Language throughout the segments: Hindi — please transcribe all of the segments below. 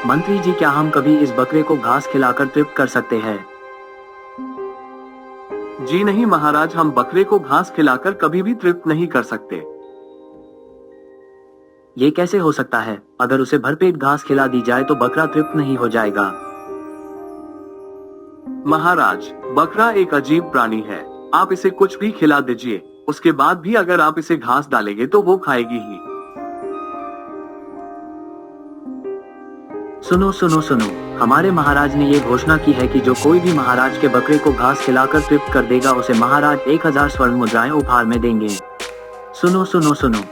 मंत्री जी, क्या हम कभी इस बकरे को घास खिलाकर तृप्त कर सकते हैं? जी नहीं महाराज, हम बकरे को घास खिलाकर कभी भी तृप्त नहीं कर सकते। ये कैसे हो सकता है? अगर उसे भरपेट घास खिला दी जाए तो बकरा तृप्त नहीं हो जाएगा। महाराज, बकरा एक अजीब प्राणी है। आप इसे कुछ भी खिला दीजिए, उसके बाद भी अगर आप इसे घास डालेंगे तो वो खाएगी ही। सुनो सुनो सुनो, हमारे महाराज ने ये घोषणा की है कि जो कोई भी महाराज के बकरे को घास खिलाकर तृप्त कर देगा उसे महाराज 1000 स्वर्ण मुद्राएं उपहार में देंगे। सुनो सुनो सुनो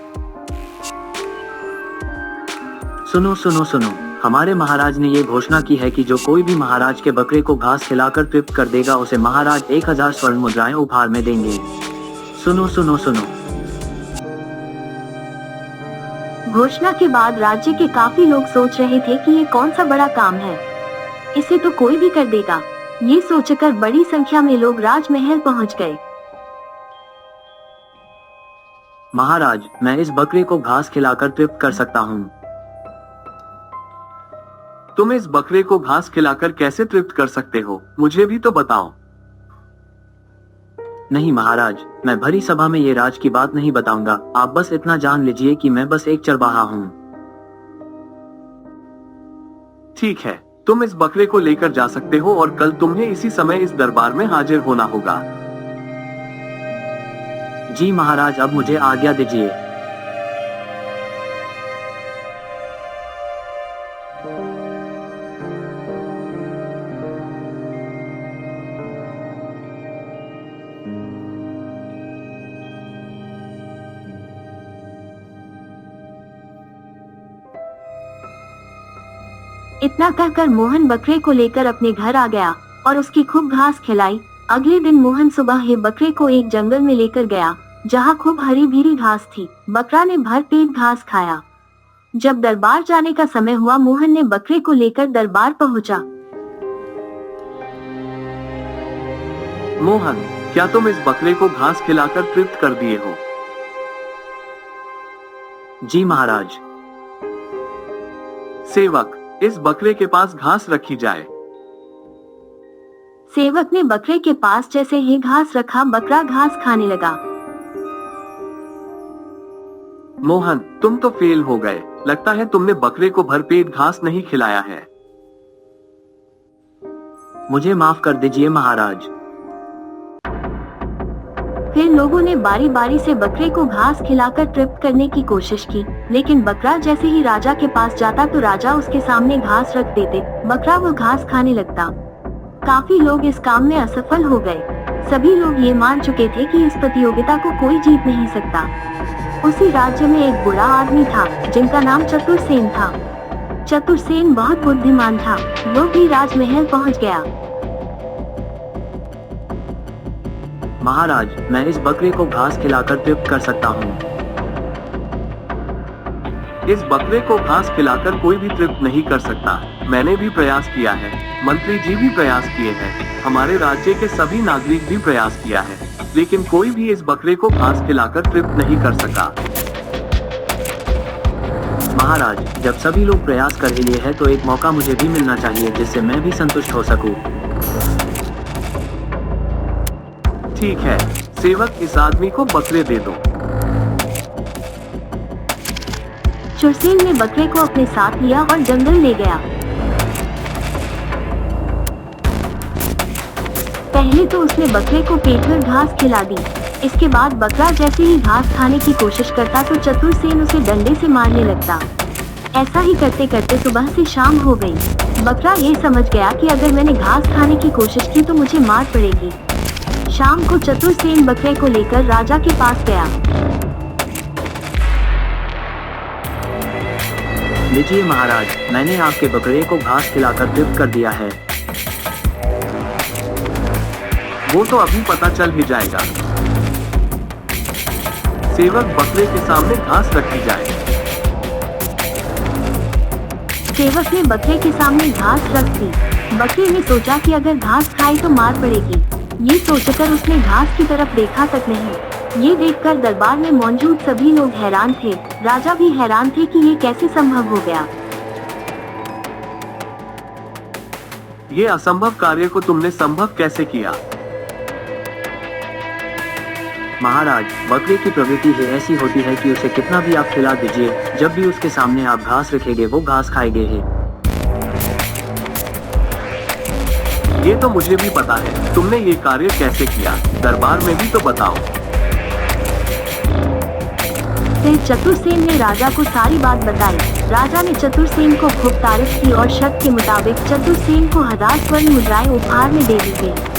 सुनो सुनो सुनो, हमारे महाराज ने ये घोषणा की है कि जो कोई भी महाराज के बकरे को घास खिलाकर तृप्त कर देगा उसे महाराज 1000 स्वर्ण मुद्राएं उपहार में देंगे। सुनो सुनो सुनो। घोषणा के बाद राज्य के काफी लोग सोच रहे थे कि ये कौन सा बड़ा काम है, इसे तो कोई भी कर देगा। ये सोचकर बड़ी संख्या में लोग राजमहल पहुंच गए। महाराज, मैं इस बकरे को घास खिलाकर तृप्त कर सकता हूँ। तुम इस बकरे को घास खिलाकर कैसे तृप्त कर सकते हो, मुझे भी तो बताओ। नहीं महाराज, मैं भरी सभा में ये राज की बात नहीं बताऊंगा। आप बस इतना जान लीजिए कि मैं बस एक चरवाहा हूँ। ठीक है, तुम इस बकरे को लेकर जा सकते हो और कल तुम्हें इसी समय इस दरबार में हाजिर होना होगा। जी महाराज, अब मुझे आज्ञा दीजिए। इतना कहकर मोहन बकरे को लेकर अपने घर आ गया और उसकी खूब घास खिलाई। अगले दिन मोहन सुबह ही बकरे को एक जंगल में लेकर गया जहाँ खूब हरी भरी घास थी। बकरा ने भर पेट घास खाया। जब दरबार जाने का समय हुआ, मोहन ने बकरे को लेकर दरबार पहुँचा। मोहन, क्या तुम इस बकरे को घास खिलाकर तृप्त कर दिए हो? जी महाराज। सेवक, इस बकरे के पास घास रखी जाए। सेवक ने बकरे के पास जैसे ही घास रखा, बकरा घास खाने लगा। मोहन, तुम तो फेल हो गए। लगता है तुमने बकरे को भरपेट घास नहीं खिलाया है। मुझे माफ कर दीजिए महाराज। फिर लोगों ने बारी बारी से बकरे को घास खिलाकर तृप्त करने की कोशिश की, लेकिन बकरा जैसे ही राजा के पास जाता तो राजा उसके सामने घास रख देते। बकरा वो घास खाने लगता। काफी लोग इस काम में असफल हो गए। सभी लोग ये मान चुके थे कि इस प्रतियोगिता को कोई जीत नहीं सकता। उसी राज्य में एक बुरा आदमी था जिनका नाम चतुरसेन था। चतुरसेन बहुत बुद्धिमान था। वो भी राजमहल पहुंच गया। महाराज, मैं इस बकरे को घास खिलाकर तृप्त कर सकता हूँ। इस बकरे को घास खिलाकर कोई भी तृप्त नहीं कर सकता। मैंने भी प्रयास किया है, मंत्री जी भी प्रयास किए हैं, हमारे राज्य के सभी नागरिक भी प्रयास किया है, लेकिन कोई भी इस बकरे को घास खिलाकर तृप्त नहीं कर सका। महाराज, जब सभी लोग प्रयास कर ही लिए हैं तो एक मौका मुझे भी मिलना चाहिए जिससे मैं भी संतुष्ट हो सकूं। ठीक है, सेवक, इस आदमी को बकरे दे दो। चुरसेन ने बकरे को अपने साथ लिया और जंगल ले गया। पहले तो उसने बकरे को पेट भर घास खिला दी। इसके बाद बकरा जैसे ही घास खाने की कोशिश करता तो चतुरसेन उसे डंडे से मारने लगता। ऐसा ही करते करते सुबह से शाम हो गई। बकरा ये समझ गया कि अगर मैंने घास खाने की कोशिश की तो मुझे मार पड़ेगी। शाम को चतुरसेन बकरे को लेकर राजा के पास गया। लीजिए महाराज, मैंने आपके बकरे को घास खिलाकर तृप्त कर दिया है। वो तो अभी पता चल ही जाएगा। सेवक, बकरे के सामने घास रखी जाए। सेवक ने बकरे के सामने घास रख दी। बकरे ने सोचा कि अगर घास खाई तो मार पड़ेगी। ये सोचकर उसने घास की तरफ देखा तक नहीं। ये देखकर दरबार में मौजूद सभी लोग हैरान थे। राजा भी हैरान थे कि ये कैसे संभव हो गया। ये असंभव कार्य को तुमने संभव कैसे किया? महाराज, बकरे की प्रवृत्ति ही ऐसी होती है कि उसे कितना भी आप खिला दीजिए, जब भी उसके सामने आप घास रखेंगे वो घास खाएंगे ही। ये तो मुझे भी पता है, तुमने ये कार्य कैसे किया? दरबार में भी तो बताओ। फिर चतुरसेन ने राजा को सारी बात बताई। राजा ने चतुरसेन को खूब तारीफ की और शर्त के मुताबिक चतुरसेन को 1000 स्वर्ण मुद्राएं उपहार में दे दी गई।